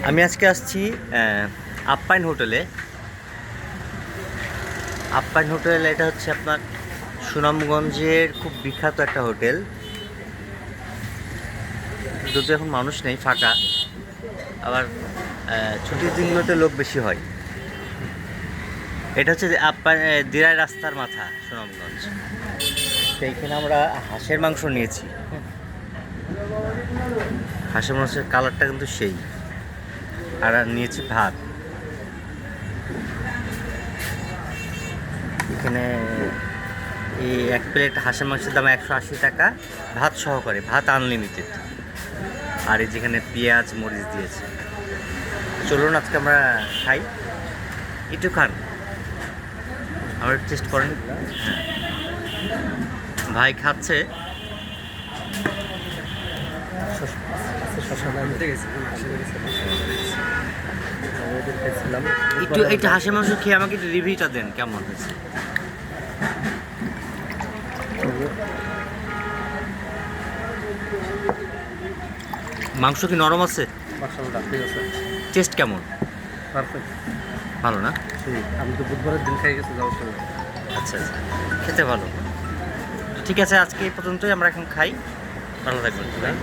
আমি আজকে আসছি আপ্যায়ন হোটেলে। আপ্যায়ন হোটেল এটা হচ্ছে আপনার সুনামগঞ্জের খুব বিখ্যাত একটা হোটেল। যদিও এখন মানুষ নেই, ফাঁকা। আবার ছুটির দিনগুলোতে লোক বেশি হয়। এটা হচ্ছে দিরাই রাস্তার মাথা, সুনামগঞ্জ। তো এইখানে আমরা হাঁসের মাংস নিয়েছি। হাঁসের মাংসের কালারটা কিন্তু সেই। আর নিয়েছি ভাত। এখানে এই এক প্লেট হাঁসের মাংসের দাম 180 টাকা, ভাত সহকারে, ভাত আনলিমিটেড। আর এই যেখানে পেঁয়াজ মরিচ দিয়েছে। চলুন আজকে আমরা খাই। একটু খান, আমরা টেস্ট করেন। হ্যাঁ, ভাই খাচ্ছে। একটু একটু হাঁসের মাংস খেয়ে আমাকে একটু রিভিউটা দেন, কেমন হয়েছে? মাংস কি নরম আছে? টেস্ট কেমন? ভালো না? আমি তো বুধবারের দিন খাই গেছি যাওয়ার সময়। আচ্ছা আচ্ছা, খেতে ভালো। ঠিক আছে, আজকে এই পর্যন্তই। আমরা এখন খাই। ভালো থাকবেন ভাই।